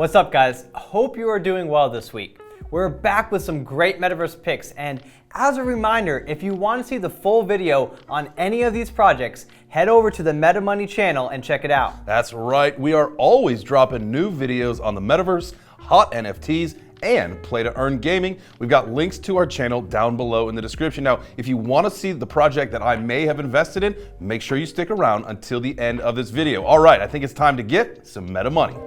What's up, guys? Hope you are doing well this week. We're back with some great Metaverse picks, and as a reminder, if you want to see the full video on any of these projects, head over to the Meta Money channel and check it out. That's right, we are always dropping new videos on the Metaverse, hot NFTs, and play to earn gaming. We've got links to our channel down below in the description. Now, if you want to see the project that I may have invested in, make sure you stick around until the end of this video. All right, I think it's time to get some Meta Money.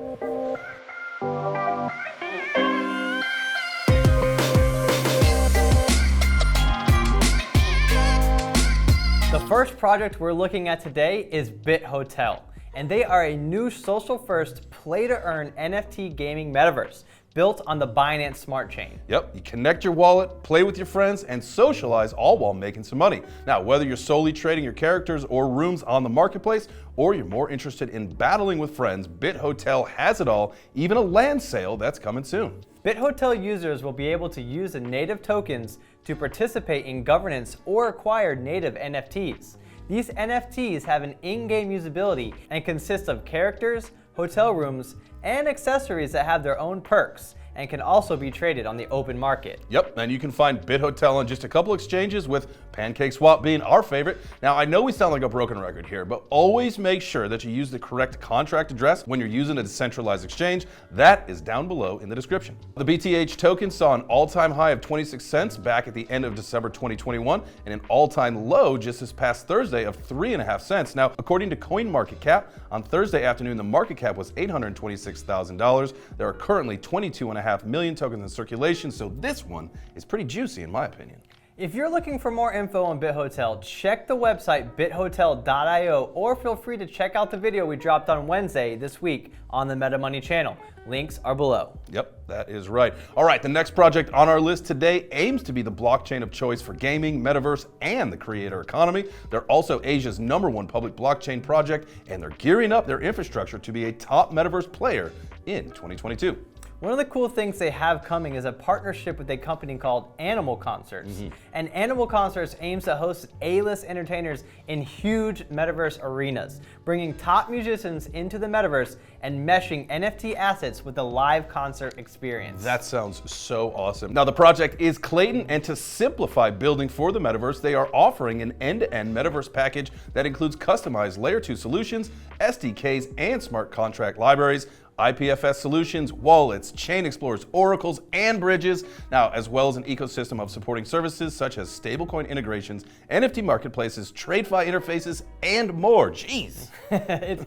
The first project we're looking at today is BitHotel, and they are a new social-first play-to-earn NFT gaming metaverse built on the Binance Smart Chain. Yep, you connect your wallet, play with your friends, and socialize all while making some money. Now, whether you're solely trading your characters or rooms on the marketplace, or you're more interested in battling with friends, BitHotel has it all, even a land sale that's coming soon. BitHotel users will be able to use the native tokens to participate in governance or acquire native NFTs. These NFTs have an in-game usability and consist of characters, hotel rooms, and accessories that have their own perks and can also be traded on the open market. Yep, and you can find BitHotel on just a couple exchanges, with Pancake Swap being our favorite. Now, I know we sound like a broken record here, but always make sure that you use the correct contract address when you're using a decentralized exchange. That is down below in the description. The BTH token saw an all-time high of 26 cents back at the end of December 2021 and an all-time low just this past Thursday of 3.5 cents. Now, according to CoinMarketCap, on Thursday afternoon, the market cap was $826,000. There are currently 22.5 million tokens in circulation, so this one is pretty juicy in my opinion. If you're looking for more info on BitHotel, check the website bithotel.io, or feel free to check out the video we dropped on Wednesday this week on the Meta Money channel. Links are below. Yep, that is right. All right, the next project on our list today aims to be the blockchain of choice for gaming, metaverse, and the creator economy. They're also Asia's #1 public blockchain project, and they're gearing up their infrastructure to be a top metaverse player in 2022. One of the cool things they have coming is a partnership with a company called Animal Concerts. And Animal Concerts aims to host A-list entertainers in huge metaverse arenas, bringing top musicians into the metaverse and meshing NFT assets with a live concert experience. That sounds so awesome. Now, the project is Klaytn, and to simplify building for the metaverse, they are offering an end-to-end metaverse package that includes customized Layer 2 solutions, SDKs, and smart contract libraries, IPFS solutions, wallets, chain explorers, oracles, and bridges. Now, as well as an ecosystem of supporting services such as stablecoin integrations, NFT marketplaces, TradeFi interfaces, and more. Jeez.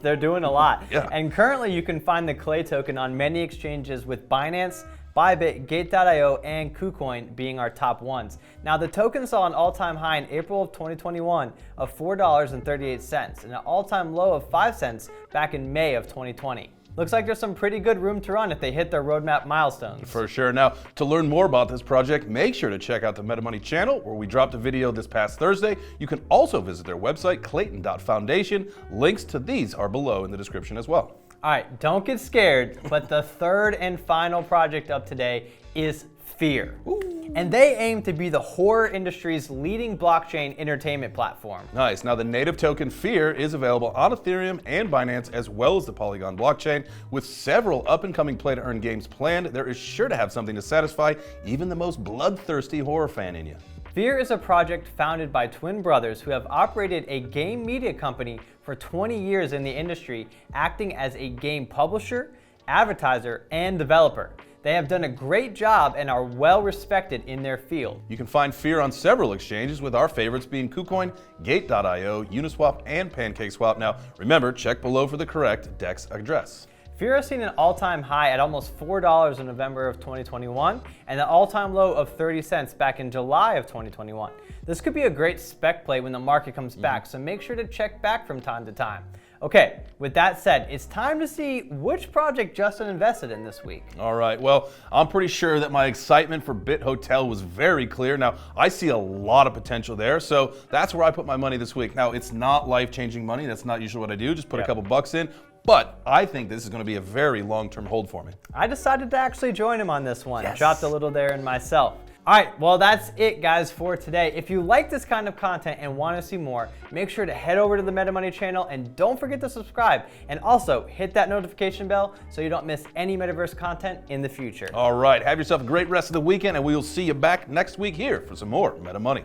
They're doing a lot. Yeah. And currently you can find the Clay token on many exchanges, with Binance, ByBit, Gate.io, and KuCoin being our top ones. Now, the token saw an all-time high in April of 2021 of $4.38 and an all-time low of 5 cents back in May of 2020. Looks like there's some pretty good room to run if they hit their roadmap milestones. For sure. Now, to learn more about this project, make sure to check out the Meta Money channel, where we dropped a video this past Thursday. You can also visit their website, Klaytn.Foundation. Links to these are below in the description as well. All right, don't get scared, but the third and final project up today is Fear. Ooh. And they aim to be the horror industry's leading blockchain entertainment platform. Nice. Now, the native token Fear is available on Ethereum and Binance, as well as the Polygon blockchain. With several up-and-coming play-to-earn games planned, there is sure to have something to satisfy even the most bloodthirsty horror fan in you. Fear is a project founded by twin brothers who have operated a game media company for 20 years in the industry, acting as a game publisher, advertiser, and developer. They have done a great job and are well respected in their field. You can find Fear on several exchanges, with our favorites being KuCoin, Gate.io, Uniswap, and Pancake Swap. Now, remember, check below for the correct DEX address. Fear has seen an all-time high at almost $4 in November of 2021 and an all-time low of 30 cents back in July of 2021. This could be a great spec play when the market comes back, so make sure to check back from time to time. Okay, with that said, it's time to see which project Justin invested in this week. All right, well, I'm pretty sure that my excitement for BitHotel was very clear. Now, I see a lot of potential there, so that's where I put my money this week. Now, it's not life-changing money. That's not usually what I do. Just put a couple bucks in. But I think this is going to be a very long-term hold for me. I decided to actually join him on this one. Yes. Dropped a little there in myself. All right, well, that's it, guys, for today. If you like this kind of content and want to see more, make sure to head over to the Meta Money channel and don't forget to subscribe. And also hit that notification bell so you don't miss any Metaverse content in the future. All right, have yourself a great rest of the weekend, and we will see you back next week here for some more Meta Money.